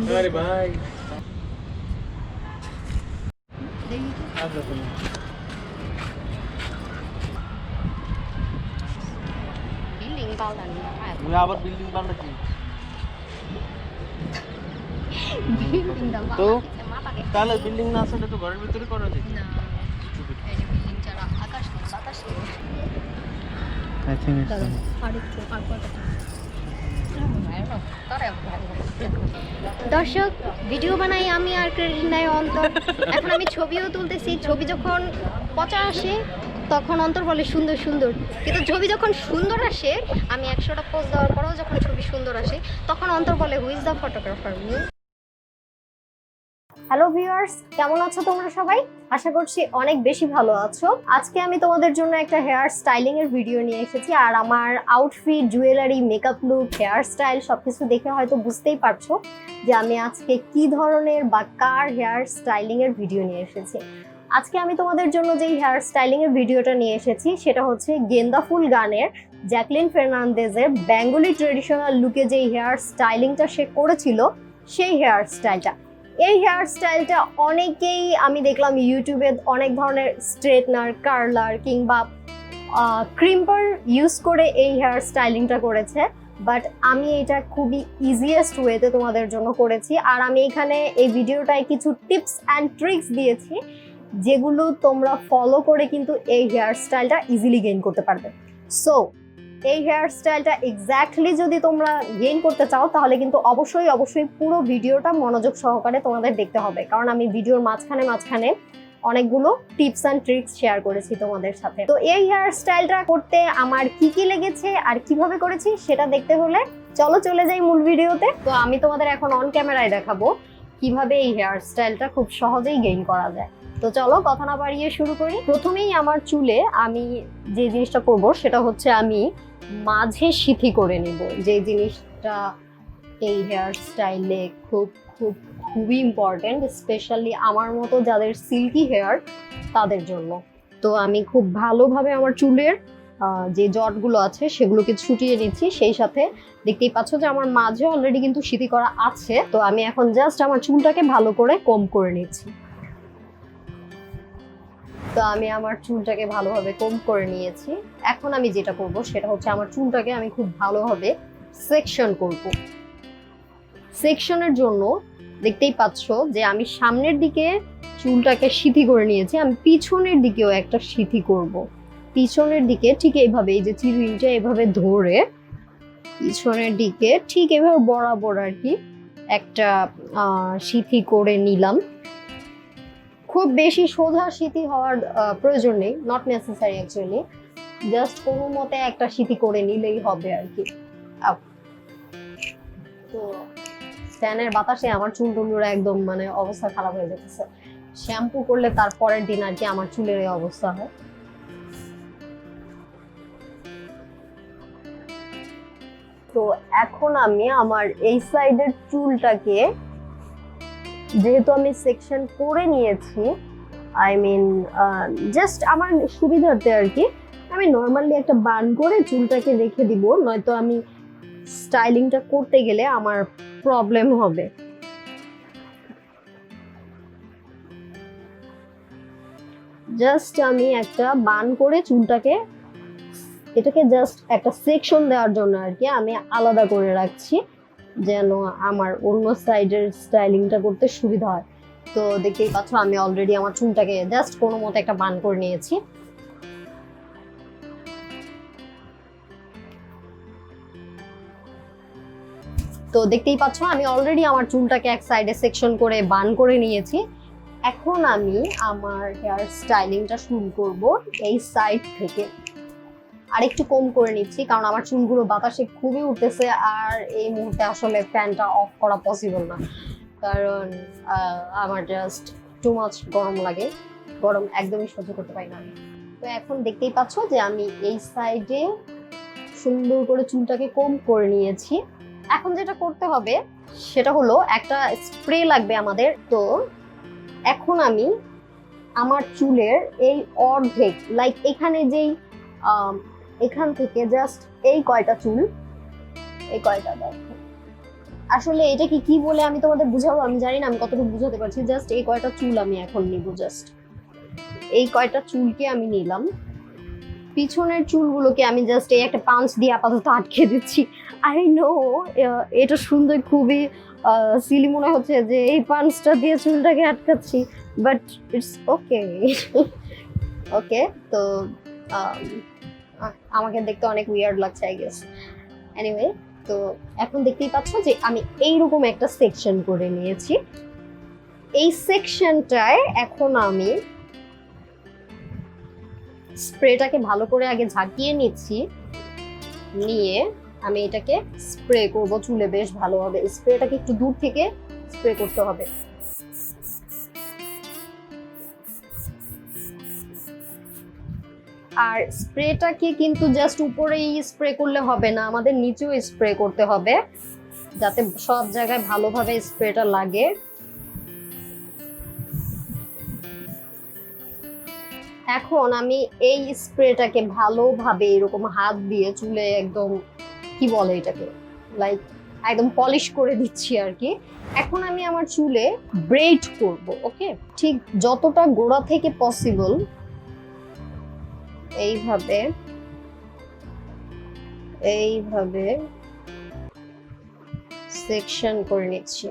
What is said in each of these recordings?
अरे भाई বিল্ডিং পাল্টান মুই আবার বিল্ডিং বানাচ্ছি বিল্ডিংটা তো মাথাকে তাহলে বিল্ডিং না আসলে তো ঘরের ভিতরে করা যায় না এই যে বিল্ডিং ছাড়া আকাশ নেই বাতাস নেই আই থিংক আরেকটু দর্শক ভিডিও বানাই আমি আর ক্রেডিট নাই অন্তর এখন আমি ছবিও তুলতেছি ছবি যখন পচা আসে তখন অন্তর বলে সুন্দর সুন্দর কিন্তু ছবি যখন সুন্দর আসে আমি 100টা পোজ দেওয়ার পরেও যখন ছবি সুন্দর আসে তখন অন্তর বলে who is the photographer me. Hello viewers, কেমন আছো তোমরা সবাই? আশা করছি অনেক বেশি ভালো আছো। আজকে আমি তোমাদের জন্য একটা হেয়ার স্টাইলিং এর ভিডিও নিয়ে এসেছি আর আমার outfit, jewellery, makeup look, hair style সবকিছু দেখে হয়তো বুঝতেই পারছো যে আমি আজকে কি ধরনের বা কার হেয়ার স্টাইলিং এর ভিডিও নিয়ে এসেছি। আজকে আমি তোমাদের জন্য যেই হেয়ার স্টাইলিং এর ভিডিওটা নিয়ে এসেছি সেটা হচ্ছে গেন্দা ফুল গানের জ্যাকলিন ফার্নান্দেজের বেঙ্গলি ট্রেডিশনাল লুকে যেই হেয়ার স্টাইলিংটা সে করেছিল সেই হেয়ার স্টাইলটা। এই হেয়ার স্টাইলটা অনেকেই আমি দেখলাম ইউটিউবে অনেক ধরনের স্ট্রেটনার, কার্লার কিংবা ক্রিম্পার ইউজ করে এই হেয়ার স্টাইলিংটা করেছে, বাট আমি এটা খুবই ইজিয়েস্ট ওয়েতে তোমাদের জন্য করেছি। আর আমি এখানে এই ভিডিওটায় কিছু টিপস অ্যান্ড ট্রিক্স দিয়েছি যেগুলো তোমরা ফলো করে কিন্তু এই হেয়ার স্টাইলটা ইজিলি গেইন করতে পারবে। সো এই হেয়ার স্টাইলটা এক্স্যাক্টলি যদি তোমরা গেইন করতে চাও তাহলে কিন্তু অবশ্যই পুরো ভিডিওটা মনোযোগ সহকারে তোমাদের দেখতে হবে, কারণ আমি ভিডিওর মাঝখানে অনেকগুলো টিপস অ্যান্ড ট্রিক্স শেয়ার করেছি তোমাদের সাথে। তো এই হেয়ার স্টাইলটা করতে আমার কি লেগেছে আর কিভাবে করেছি সেটা দেখতে হলে চলো চলে যাই মূল ভিডিওতে। তো আমি তোমাদের এখন অন ক্যামেরায় দেখাবো কিভাবে এই হেয়ার স্টাইলটা খুব সহজেই গেইন করা যায়। তো চলো কথা না বাড়িয়ে শুরু করি। প্রথমেই আমার চুলে আমি যে জিনিসটা করব সেটা হচ্ছে আমি মাঝে সিথি করে নিব, যে জিনিসটা এই হেয়ার স্টাইলে খুবই ইম্পর্টেন্ট, স্পেশালি আমার মতো যাদের সিল্কি হেয়ার তাদের জন্য। তো আমি খুব ভালোভাবে আমার চুলের যে জটগুলো আছে সেগুলোকে ছুটিয়ে নিচ্ছি, সেই সাথে দেখতেই পাচ্ছ যে আমার মাঝে অলরেডি কিন্তু সিথি করা আছে। তো আমি এখন জাস্ট আমার চুলটাকে ভালো করে কম্ব করে নিচ্ছি। তো আমি আমার চুলটাকে ভালোভাবে কম্ব করে নিয়েছি। এখন আমি যেটা করব সেটা হচ্ছে আমার চুলটাকে আমি খুব ভালোভাবে সেকশন করব। সেকশনের জন্য দেখতেই পাচ্ছ যে আমি সামনের দিকে চুলটাকে সিথি করে নিয়েছি, আমি পিছনের দিকেও একটা সিথি করব। পিছনের দিকে ঠিক এইভাবে, এই যে চিরুনিটা এভাবে ধরে পিছনের দিকে ঠিক এভাবে বরাবর আর কি একটা সিথি করে নিলাম। খুব বেশি সোজা সিথি হওয়ার প্রয়োজন নেই, নট নেসেসারি অ্যাকচুয়ালি, জাস্ট কোনো মতে একটা সিথি করে নিলেই হবে আর কি। তো ফ্যানের বাতাসে আমার চুল টুলগুলো একদম মানে অবস্থা খারাপ হয়ে যেতেছে। শ্যাম্পু করলে তার পরের দিন আর কি আমার চুলের এই অবস্থা হয়। তো এখন আমি আমার এই সাইডের চুলটাকে, যেহেতু আমি সেকশন করে নিয়েছি, আই মিন জাস্ট আমার সুবিধার্থে আর কি আমি নর্মালি একটা বান করে চুলটাকে রেখে দিব, নয়তো আমি স্টাইলিংটা করতে গেলে আমার প্রবলেম হবে। জাস্ট আমি একটা বান করে চুলটাকে, এটাকে জাস্ট একটা সেকশন দেওয়ার জন্য আর কি আমি আলাদা করে রাখছি, যেন আমার অন্য সাইডের স্টাইলিংটা করতে সুবিধা হয়। তো দেখতেই পাচ্ছ আমি অলরেডি আমার চুলটাকে জাস্ট কোনো মতো একটা বান করে নিয়েছি। তো দেখতেই পাচ্ছ আমি অলরেডি আমার চুলটাকে এক সাইডে সেকশন করে বান করে নিয়েছি। এখন আমি আমার হেয়ার স্টাইলিংটা শুরু করব এই সাইড থেকে। আর একটু কম করে নিচ্ছি কারণ আমার চুলগুলো বাতাসে খুবই উঠতেছে আর এই মুহূর্তে আসলে ফ্যানটা অফ করা পসিবল না, কারণ আমার জাস্ট টু মাচ গরম লাগে, গরম একদমই সহ্য করতে পারি না আমি। তো এখন দেখতেই পাচ্ছ যে আমি এই সাইডে সুন্দর করে চুলটাকে কম করে নিয়েছি। এখন যেটা করতে হবে সেটা হলো একটা স্প্রে লাগবে আমাদের। তো এখন আমি আমার চুলের এই অর্ধেক, লাইক এখানে যেই এখান থেকে জাস্ট এই কয়টা চুল, এই কয়টা দেখো, আসলে এটা কি কি বলে আমি তোমাদের বুঝাবো আমি জানি না, আমি কতটুকু বুঝাতে পারছি। জাস্ট এই কয়টা চুল আমি এখন নিব, জাস্ট এই কয়টা চুলকে আমি নিলাম। পিছনের চুলগুলোকে আমি জাস্ট এই একটা পাঞ্চ দিয়ে আপাতত আটকে দিচ্ছি। আই নো এটা সুন্দর, খুবই সিলি মনে হচ্ছে যে এই পাঞ্চটা দিয়ে চুলটাকে আটকাচ্ছি, বাট ইটস ওকে। ওকে, তো আমাকে দেখতে অনেক উইয়ার্ড লাগছে আই গেস। এনিওয়ে, তো এখন দেখতেই পাচ্ছ যে আমি এইরকম একটা সেকশন করে নিয়েছি। এই সেকশনটায় এখন আমি স্প্রেটাকে ভালো করে আগে ঝাঁকিয়ে নিচ্ছি, নিয়ে আমি এটাকে স্প্রে করব চুলে বেশ ভালোভাবে। স্প্রেটাকে একটু দূর থেকে স্প্রে করতে হবে। আর স্প্রেটাকে কিন্তু জাস্ট উপরেই স্প্রে করলে হবে না, আমাদের নিচেও স্প্রে করতে হবে যাতে সব জায়গায় ভালোভাবে স্প্রেটা লাগে। এখন আমি এই স্প্রেটাকে ভালোভাবে এরকম হাত দিয়ে চুলে একদম কি বলে এটাকে, লাইক একদম পলিশ করে দিচ্ছি আর কি। এখন আমি আমার চুলে ব্রেড করব। ওকে, ঠিক যতটা গোড়া থেকে পসিবল এইভাবে এইভাবে সেকশন করে নিচ্ছি।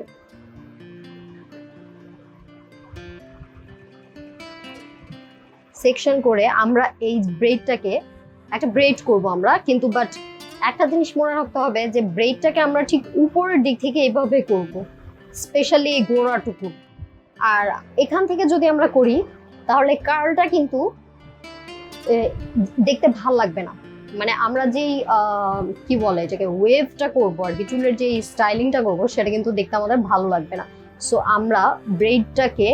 সেকশন করে আমরা এই ব্রেডটাকে একটা ব্রেড করব আমরা, কিন্তু বাট একটা জিনিস মনে রাখতে হবে যে ব্রেডটাকে আমরা ঠিক উপরের দিক থেকে এইভাবে করব, স্পেশালি এই গোড়াটুকু। আর এখান থেকে যদি আমরা করি তাহলে কার্লটা কিন্তু দেখতে ভাল লাগবে না। মানে আমরা যেই কি বলে এটাকে ওয়েভটা করবো আর কি, চুলের যে স্টাইলিংটা করবো সেটা কিন্তু দেখতে আমাদের ভালো লাগবে না। সো আমরা ব্রেডটাকে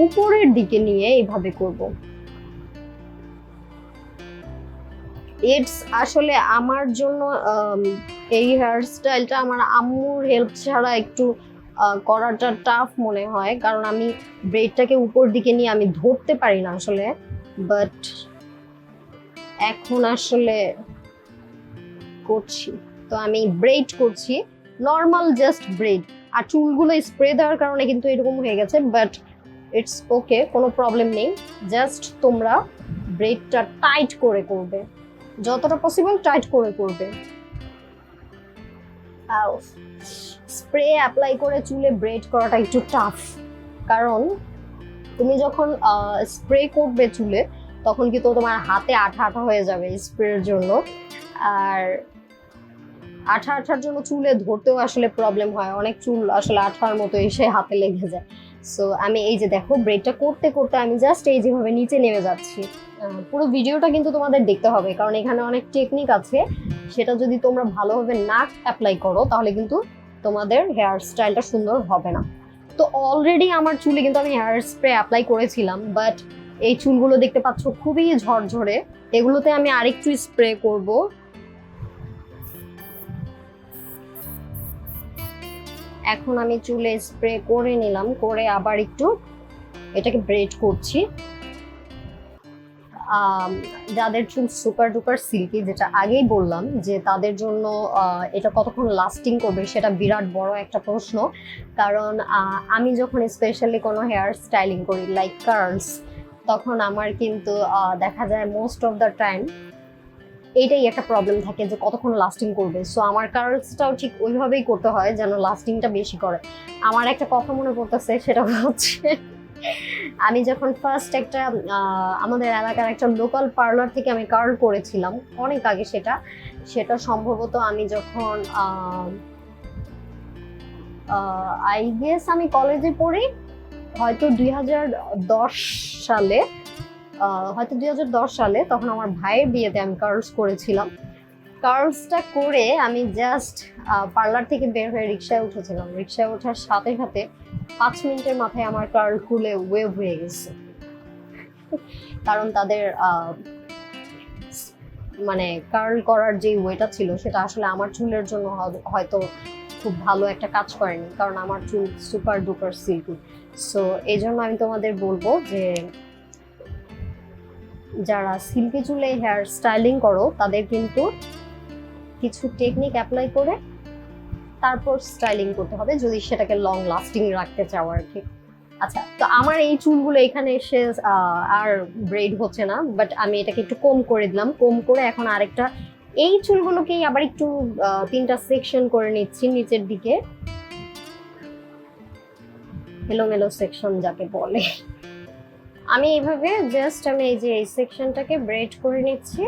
উপরের দিকে নিয়ে এইভাবে করব। ইটস আসলে আমার জন্য এই হেয়ার স্টাইলটা আমার আম্মুর হেল্প ছাড়া একটু করাটা টাফ মনে হয়, কারণ আমি ব্রেডটাকে উপর দিকে নিয়ে আমি ধরতে পারি না আসলে। বাট এখন আসলে করছি, তো আমি ব্রেড করছি, নর্মাল জাস্ট ব্রেড। আর চুলগুলো স্প্রে দেওয়ার কারণে কিন্তু এরকম হয়ে গেছে, বাট ইটস ওকে, কোনো প্রবলেম নেই। জাস্ট তোমরা ব্রেডটা টাইট করে করবে, যতটা পসিবল টাইট করে করবে। স্প্রে অ্যাপ্লাই করে চুলে ব্রেড করাটা একটু টাফ, কারণ তুমি যখন স্প্রে করবে চুলে তখন কিন্তু তোমার হাতে আঠা আঠা হয়ে যাবে স্প্রের জন্য, আর আঠা আঠার জন্য চুলে ধরতেও আসলে প্রবলেম হয়, অনেক চুল আসলে আঠার মতো এসে হাতে লেগে যায়। সো আমি এই যে দেখো ব্রেডটা করতে করতে আমি জাস্ট এই যেভাবে নিচে নেমে যাচ্ছি। পুরো ভিডিওটা কিন্তু তোমাদের দেখতে হবে, কারণ এখানে অনেক টেকনিক আছে, সেটা যদি তোমরা ভালোভাবে না অ্যাপ্লাই করো তাহলে কিন্তু তোমাদের হেয়ার স্টাইলটা সুন্দর হবে না। তো অলরেডি আমার চুলে কিন্তু আমি হেয়ার স্প্রে অ্যাপ্লাই করেছিলাম, বাট এই চুলগুলো দেখতে পাচ্ছ খুবই ঝরঝরে, এগুলোতে আমি আরেকটু স্প্রে করব। এখন আমি চুলে স্প্রে করে নিলাম, করে আবার একটু এটাকে ব্রেড করছি। যাদের চুল সুপার ডুপার সিল্কি, যেটা আগেই বললাম যে তাদের জন্য এটা কতক্ষণ লাস্টিং করবে সেটা বিরাট বড় একটা প্রশ্ন, কারণ আমি যখন স্পেশালি কোনো হেয়ার স্টাইলিং করি লাইক কার্লস, তখন আমার কিন্তু দেখা যায় মোস্ট অফ দ্য টাইম এইটাই একটা প্রবলেম থাকে যে কতক্ষণ লাস্টিং করবে। সো আমার কার্লসটাও ঠিক ওইভাবেই করতে হয় যেন লাস্টিংটা বেশি করে। আমার একটা কথা মনে পড়তেছে, সেটা হচ্ছে আমি যখন ফার্স্ট একটা আমাদের এলাকার একটা লোকাল পার্লার থেকে আমি কার্ল করেছিলাম অনেক আগে, সেটা সম্ভবত আমি যখন আই গেস আমি কলেজে পড়ি, হয়তো 2010 সালে, তখন আমার ভাইয়ের বিয়েতে আমি কার্লস করেছিলাম। কার্লসটা করে আমি জাস্ট পার্লার থেকে বের হয়ে রিক্সায় উঠেছিলাম, রিক্সায় ওঠার সাথে সাথে 5 মিনিটের মাথায় আমার কার্ল খুলে ওয়েভ হয়ে গেছে, কারণ তাদের মানে কার্ল করার যে ওয়েটা ছিল সেটা আসলে আমার চুলের জন্য হয়তো খুব ভালো একটা কাজ করেনি, কারণ আমার চুল সুপার ডুপার সিল্কি। সো এই জন্য আমি তোমাদের বলবো যে যারা সিল্কি চুলে হেয়ার স্টাইলিং করো তাদের কিন্তু কিছু টেকনিক অ্যাপ্লাই করে তারপর স্টাইলিং করতে হবে যদি সেটাকে লং লাস্টিং রাখতে চাও আর কি। আচ্ছা, তো আমার এই চুলগুলো এখানে এসে আর ব্রেড হচ্ছে না, বাট আমি এটাকে একটু কম করে দিলাম। কম করে এখন আরেকটা এই চুলগুলোকেই আবার একটু 3টা সেকশন করে নিচ্ছি নিচের দিকে, এলোমেলো সেকশন যাকে বলে। আমি এইভাবে জাস্ট আমি এই যে এই সেকশনটাকে ব্রেড করে নিচ্ছি।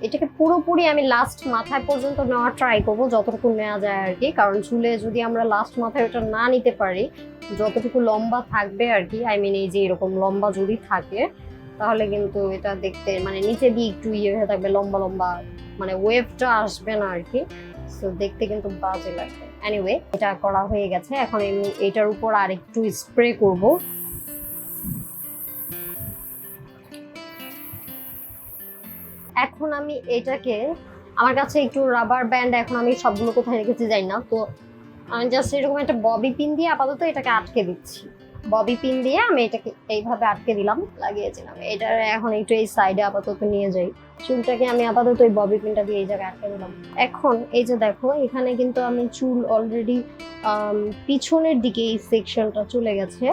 এটাকে পুরোপুরি আমি লাস্ট মাথায় পর্যন্ত নেওয়ার ট্রাই করবো যতটুকু নেওয়া যায় আর কি, কারণ চুলে যদি আমরা লাস্ট মাথায় ওটা না নিতে পারি, যতটুকু লম্বা থাকবে আর কি, আই মিন এই যে এরকম লম্বা যদি থাকে তাহলে কিন্তু এটা দেখতে মানে নিচে দিয়ে একটু ইয়ে হয়ে থাকবে, লম্বা লম্বা, মানে ওয়েভটা আসবে না আর কি, সো দেখতে কিন্তু বাজে লাগবে। এনিওয়ে, এটা করা হয়ে গেছে। এখন আমি এটার উপর আর একটু স্প্রে করব। এখন আমি এটাকে, আমার কাছে একটু রাবার ব্যান্ড, এখন আমি সবগুলো কোথায় রেখেছি জানি না, তো আমি জাস্ট এরকম একটা ববি পিন দিয়ে আপাতত এটাকে আটকে দিচ্ছি। ববি পিন দিয়ে আমি এটাকে এইভাবে আটকে দিলাম, লাগিয়েছিলাম। এটার এখন একটু এই সাইডে আপাতত নিয়ে যাই। চুলটাকে আমি আপাতত ওই ববি পিনটা দিয়ে এই জায়গায় আটকে দিলাম। এখন এই যে দেখো, এখানে কিন্তু আমি চুল অলরেডি পিছনের দিকে এই সেকশনটা চলে গেছে।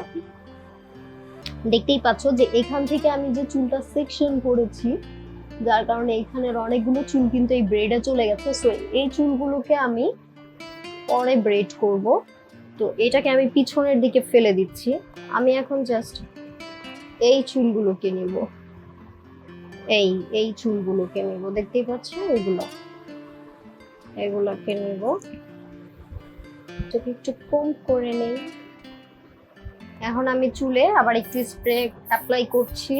দেখতেই পাচ্ছ যে এখান থেকে আমি যে চুলটা সেকশন করেছি, যার কারণে এখানের অনেকগুলো চুল কিন্তু এই ব্রেডে চলে গেছে। সো এই চুলগুলোকে আমি পরে ব্রেড করব, তো এটাকে আমি পিছনের দিকে ফেলে দিচ্ছি। আমি এখন জাস্ট এই চুলগুলোকে নিব, এই চুলগুলোকে নিব, দেখতেই পাচ্ছ, এগুলোকে নিব। এটাকে একটু কম করে নেই। এখন আমি চুলে আবার একটু স্প্রে অ্যাপ্লাই করছি।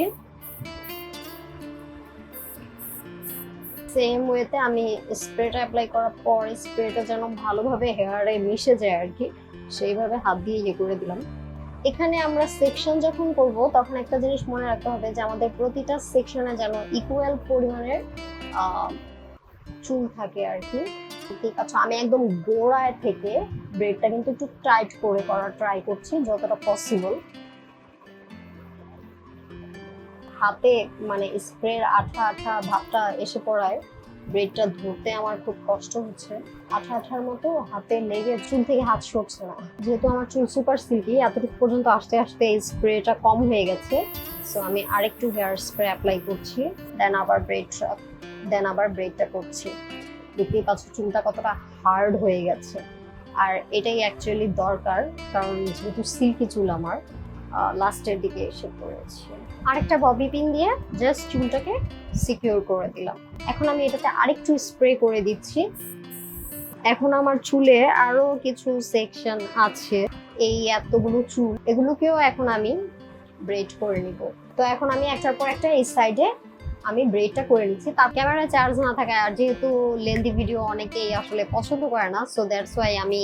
সেম ওয়েতে আমি স্প্রেটা অ্যাপ্লাই করার পর স্প্রেটা যেন ভালোভাবে হেয়ারে মিশে যায় আর কি, সেইভাবে হাত দিয়ে ইয়ে করে দিলাম। এখানে আমরা সেকশন যখন করব তখন একটা জিনিস মনে রাখতে হবে যে আমাদের প্রতিটা সেকশনে যেন ইকুয়াল পরিমাণের চুল থাকে আর কি। ঠিক আছে, আমি একদম গোড়ায় থেকে ব্রেডটা কিন্তু একটু টাইট করে করার ট্রাই করছি যতটা পসিবল। হাতে মানে স্প্রের আঠা আঠা ভাবটা এসে পড়ায় ব্রেডটা ধরতে আমার খুব কষ্ট হচ্ছে। আঠা আঠার মতো হাতে লেগে চুল থেকে হাত সরছে না। যেহেতু আমার চুল সুপার সিল্কি, এতটুকু পর্যন্ত আসতে আসতে এই স্প্রেটা কম হয়ে গেছে। সো আমি আরেকটু হেয়ার স্প্রে অ্যাপ্লাই করছি, দেন আবার ব্রেডটা করছি। দেখতেই পাচ্ছ চুলটা কতটা হার্ড হয়ে গেছে, আর এটাই অ্যাকচুয়ালি দরকার, কারণ যেহেতু সিল্কি চুল আমার লাস্টের দিকে এসে পড়েছে। আরেকটা ববি পিন দিয়ে জাস্ট চুলটাকে সিকিউর করে দিলাম। এখন আমি এটাতে আরেকটু স্প্রে করে দিচ্ছি। এখন আমার চুলে আরো কিছু সেকশন আছে, এই এতগুলো চুল, এগুলোকেও এখন আমি ব্রেড করে নিব। তো এখন আমি একটার পর একটা এই সাইডে আমি ব্রেডটা করে নিচ্ছি। তার ক্যামেরা চার্জ না থাকায়, আর যেহেতু লেন্দি ভিডিও অনেকেই আসলে পছন্দ করে না, সো দ্যাটস ওয়াই আমি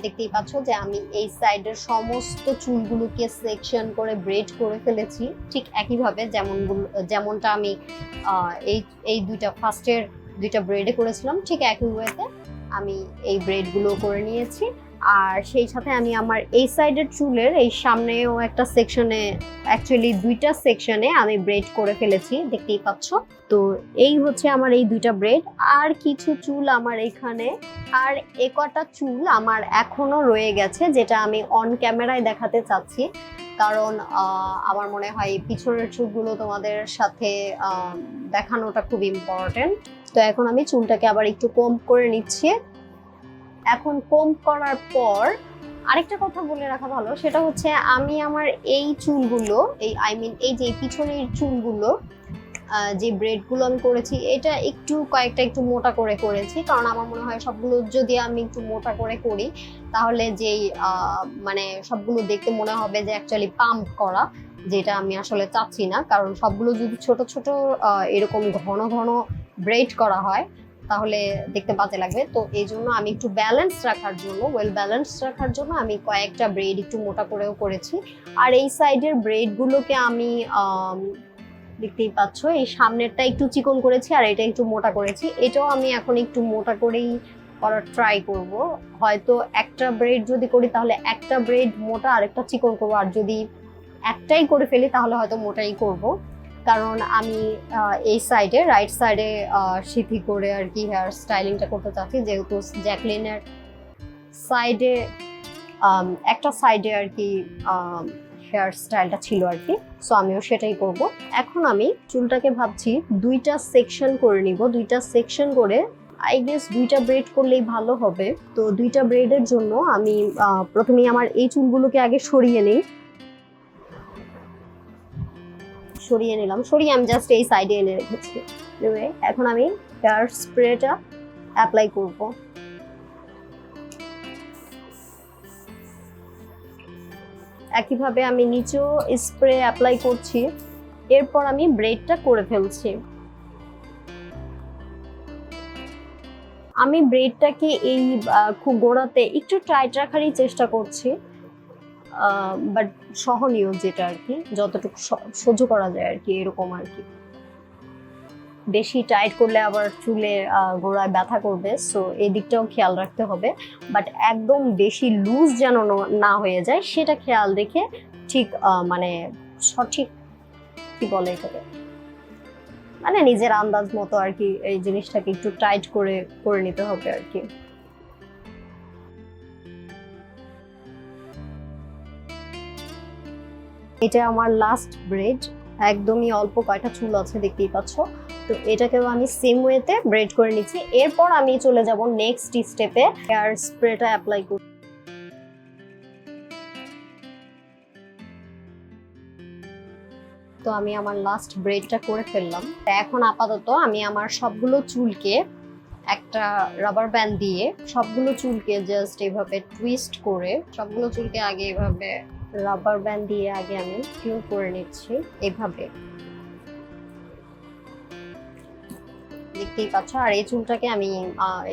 দেখতেই পাচ্ছ যে আমি এই সাইডের সমস্ত চুলগুলোকে সেকশন করে ব্রেড করে ফেলেছি, ঠিক একইভাবে যেমনটা আমি এই ফার্স্টের দুইটা ব্রেডে করেছিলাম, ঠিক একই ওয়েতে আমি এই ব্রেডগুলো করে নিয়েছি। আর সেই সাথে আমি আমার এই সাইডের চুলের এই সামনেও একটা সেকশনে, অ্যাকচুয়ালি দুইটা সেকশনে আমি ব্রেড করে ফেলেছি, দেখতেই পাচ্ছ। তো এই হচ্ছে আমার এই দুইটা ব্রেড। আর কিছু চুল আমার এখানে, আর একটা চুল আমার এখনো রয়ে গেছে, যেটা আমি অন ক্যামেরায় দেখাতে চাচ্ছি, কারণ আমার মনে হয় পিছনের চুলগুলো তোমাদের সাথে দেখানোটা খুব ইম্পর্টেন্ট। তো এখন আমি চুলটাকে আবার একটু কম করে নিচ্ছি। এখন কম করার পর আরেকটা কথা বলে রাখা ভালো, সেটা হচ্ছে আমি আমার এই চুলগুলো, এই যে পিছনের চুলগুলো, যে ব্রেডগুলো আমি করেছি, এটা কয়েকটা একটু মোটা করে করেছি, কারণ আমার মনে হয় সবগুলো যদি আমি একটু মোটা করে করি তাহলে যেই মানে সবগুলো দেখতে মনে হবে যে অ্যাকচুয়ালি পাম্প করা, যেটা আমি আসলে চাচ্ছি না। কারণ সবগুলো যদি ছোট ছোট এরকম ঘন ঘন ব্রেড করা হয় তাহলে দেখতে বাজে লাগবে। তো এই জন্য আমি একটু ওয়েল ব্যালেন্স রাখার জন্য আমি কয়েকটা ব্রেড একটু মোটা করেও করেছি। আর এই সাইডের ব্রেডগুলোকে আমি দেখতেই পাচ্ছ এই সামনেরটা একটু চিকন করেছি আর এটা একটু মোটা করেছি। এটাও আমি এখন একটু মোটা করেই করার ট্রাই করব। হয়তো একটা ব্রেড যদি করি তাহলে একটা ব্রেড মোটা আর একটা চিকন করবো, আর যদি একটাই করে ফেলি তাহলে হয়তো মোটাই করব। কারণ আমি এই সাইডে রাইট সাইডে সিথি করে আর কি হেয়ার স্টাইলিংটা করতে চাচ্ছি, যেহেতু জ্যাকলিনের সাইডে একটা সাইডে আর কি হেয়ার স্টাইলটা ছিল আর কি, সো আমিও সেটাই করব। এখন আমি চুলটাকে ভাবছি দুইটা সেকশন করে নিব, দুইটা সেকশন করে আই গেস দুইটা ব্রেড করলেই ভালো হবে। তো দুইটা ব্রেডের জন্য আমি প্রথমেই আমার এই চুলগুলোকে আগে সরিয়ে নিই, সরিয়ে নিলাম, সরিয়ে আমি জাস্ট এই সাইডে এনে রেখেছি। এখন আমি হেয়ার স্প্রেটা অ্যাপ্লাই করব। একইভাবে আমি নিচেও স্প্রে অ্যাপ্লাই করছি, এরপর আমি ব্রেডটা করে ফেলছি। আমি ব্রেডটাকে এই খুব গোড়াতে একটু টাইট রাখারই চেষ্টা করছি, বাট সহনীয় যেটা আর কি, যতটুকু সহ্য করা যায় আর কি, এরকম আর কি। বেশি টাইট করলে আবার চুলে গোড়ায় ব্যথা করবে, সো এই দিকটাও খেয়াল রাখতে হবে। বাট একদম বেশি লুজ যেন না হয়ে যায় সেটা খেয়াল রেখে ঠিক মানে সঠিক কি বলে এটাকে, মানে নিজের আন্দাজ মতো আর কি এই জিনিসটাকে একটু টাইট করে নিতে হবে আর কি। এটা আমার লাস্ট ব্রেড, একদমই অল্প কয়টা চুল আছে দেখতেই পাচ্ছ। তো এটাকেও আমি সেম ওয়েতে ব্রেড করে নিচ্ছি। এরপর আমি চলে যাব নেক্সট স্টেপে, হেয়ার স্প্রেটা অ্যাপ্লাই করব। তো আমি আমার লাস্ট ব্রেডটা করে ফেললাম। এখন আপাতত আমি আমার সবগুলো চুলকে একটা রাবার ব্যান্ড দিয়ে সবগুলো চুলকে জাস্ট এভাবে টুইস্ট করে, সবগুলো চুলকে আগে এভাবে রাবার ব্যান্ড দিয়ে আগে আমি টিউন করে নিচ্ছি এভাবে, দেখতেই পাচ্ছ। আর এই চুলটাকে আমি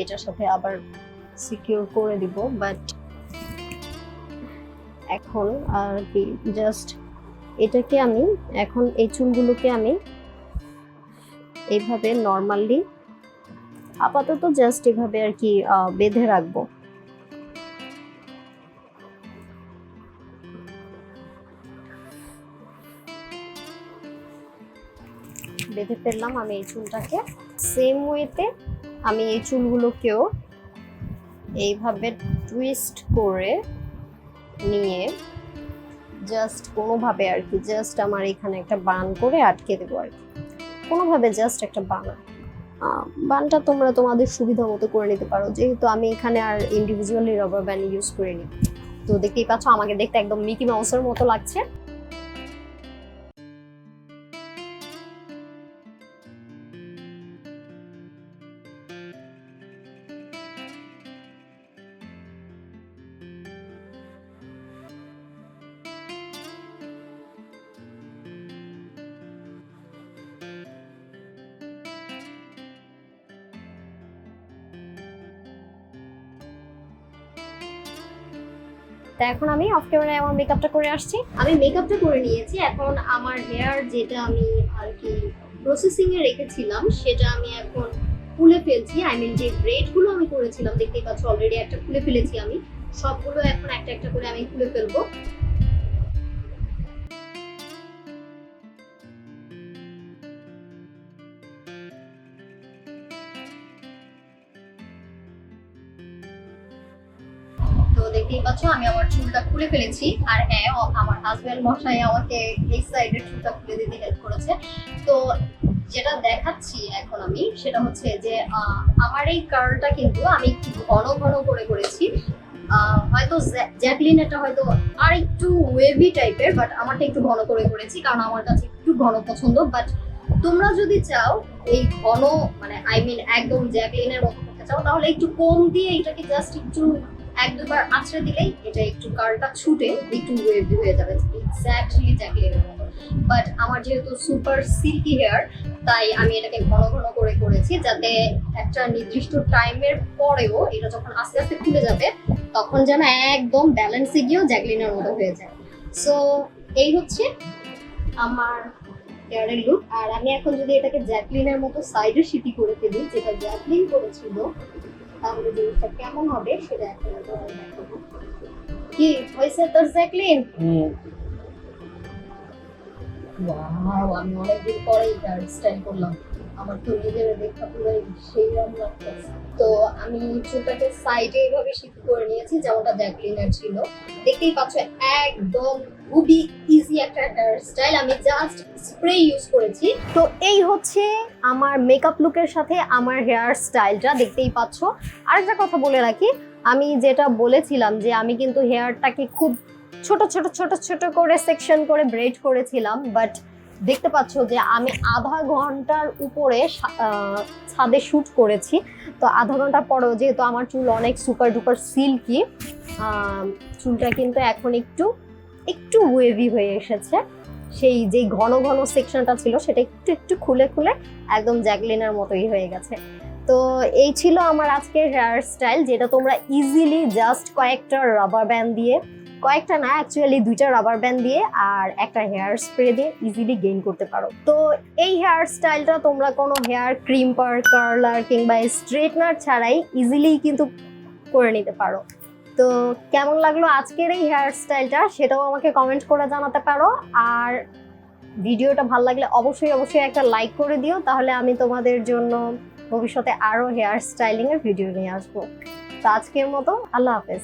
এটার সাথে আবার সিকিউর করে দিব, বাট এখন আর কি জাস্ট এটাকে আমি এখন এই চুলগুলোকে আমি এইভাবে নর্মালি আপাতত জাস্ট এভাবে আর কি বেঁধে রাখবো। বেঁধে ফেললাম আমি এই চুলটাকে। সেম ওয়েতে আমি এই চুলগুলোকেও এইভাবে টুইস্ট করে নিয়ে জাস্ট কোনোভাবে আর কি, জাস্ট আমার এখানে একটা বান করে আটকে দেবো আর কি, কোনোভাবে জাস্ট একটা বানটা তোমরা তোমাদের সুবিধা মতো করে নিতে পারো, যেহেতু আমি এখানে আর ইন্ডিভিজুয়ালি রাবার ব্যান্ড ইউজ করিনি। তো দেখতেই পাচ্ছ আমাকে দেখতে একদম মিকি মাউসের মতো লাগছে। তা এখন আমি অফ ক্যামেরায় আমার মেকআপটা করে আসছি। আমি মেকআপটা করে নিয়েছি, এখন আমার হেয়ার যেটা আমি আর কি প্রসেসিং এ রেখেছিলাম সেটা আমি এখন খুলে ফেলছি। আই মিন যে ব্রেড গুলো আমি করেছিলাম দেখতেই পাচ্ছ অলরেডি একটা খুলে ফেলেছি আমি, সবগুলো এখন একটা একটা করে আমি খুলে ফেলবো। তো দেখতেই পাচ্ছ আমি আমার চুলটা খুলে ফেলেছি। আর হ্যাঁ, আমার হাজবেন্ড মশাই আমাকে এই সাইডের চুলটা খুলে দিতে হেল্প করেছে। তো যেটা দেখাচ্ছি এখন আমি সেটা হচ্ছে যে আমার এই কার্লটা কিন্তু আমি একটু ঘন ঘন করে করেছি। হয়তো জ্যাকলিনেরটা হয়তো আর একটু ওয়েভি টাইপের, বাট আমারটা একটু ঘন করে করেছি কারণ আমার কাছে একটু ঘন পছন্দ। বাট তোমরা যদি চাও এই ঘন মানে আই মিন একদম জ্যাকলিনের মতো করতে চাও তাহলে একটু কম দিয়ে এটাকে জাস্ট একটু এক দুবার আঁচড়ে দিলেই এটা একটু কার্লটা ছুটে একটু ওয়েভি হয়ে যাবে, এক্স্যাক্টলি জ্যাকলিনের মতো। বাট আমার যেহেতু সুপার সিল্কি হেয়ার তাই আমি এটাকে ঘন ঘন করে করেছি, যাতে একটা নির্দিষ্ট টাইমের পরেও এটা যখন আস্তে আস্তে খুলে যাবে তখন যেন একদম ব্যালেন্সে গিয়েও জ্যাকলিনের মতো হয়ে যায়। সো এই হচ্ছে আমার হেয়ারের লুক। আর আমি এখন যদি এটাকে জ্যাকলিনের মতো সাইডে সিটি করে ফেলি যেটা জ্যাকলিন করেছিল তাহলে জিনিসটা কেমন হবে সেটা এখন দেখাবো। কি হয়েছে তোর জ্যাকলিন? ওয়াও, আমি অনেকদিন পরেই হেয়ার স্টাইল করলাম। আমার তো নিজের দেখা পুরো সেই রকম লাগতেছে। তো আমি চুলটাকে সাইডে এইভাবে শিফট করে নিয়েছি, যেমনটা জ্যাকলিনের ছিল। দেখতেই পাচ্ছ একদম খুবই ইজি একটা হেয়ার স্টাইল। আমি জাস্ট স্প্রে ইউজ করেছি। তো এই হচ্ছে আমার মেকআপ লুকের সাথে আমার হেয়ার স্টাইলটা, দেখতেই পাচ্ছ। আরেকটা কথা বলে রাখি, আমি যেটা বলেছিলাম যে আমি কিন্তু হেয়ারটাকে খুব ছোট ছোট ছোট ছোট করে সেকশন করে ব্রেড করেছিলাম, বাট দেখতে পাচ্ছ যে আমি আধা ঘন্টার উপরে ছাদে শুট করেছি। তো আধা ঘন্টা পরেও যেহেতু আমার চুল অনেক সুপার ডুপার সিল্কি, চুলটা কিন্তু এখন একটু একটু ওয়েভি হয়ে এসেছে। সেই যে ঘন ঘন সেকশনটা ছিল সেটা একটু একটু খুলে খুলে একদম জ্যাকলিনের মতোই হয়ে গেছে। তো এই ছিল আমার আজকের হেয়ার স্টাইল, যেটা তোমরা ইজিলি জাস্ট কয়েকটা রাবার ব্যান্ড দিয়ে, কয়েকটা না অ্যাকচুয়ালি 2টা রাবার ব্যান্ড দিয়ে আর একটা হেয়ার স্প্রে দিয়ে ইজিলি গেইন করতে পারো। তো এই হেয়ার স্টাইলটা তোমরা কোনো হেয়ার ক্রিম্পার, কার্লার কিংবা স্ট্রেটনার ছাড়াই ইজিলি কিন্তু করে নিতে পারো। তো কেমন লাগলো আজকের এই হেয়ার স্টাইলটা সেটাও আমাকে কমেন্ট করে জানাতে পারো। আর ভিডিওটা ভালো লাগলে অবশ্যই অবশ্যই একটা লাইক করে দিও, তাহলে আমি তোমাদের জন্য ভবিষ্যতে আরো হেয়ার স্টাইলিং এর ভিডিও নিয়ে আসবো। তো আজকের মতো আল্লাহ হাফেজ।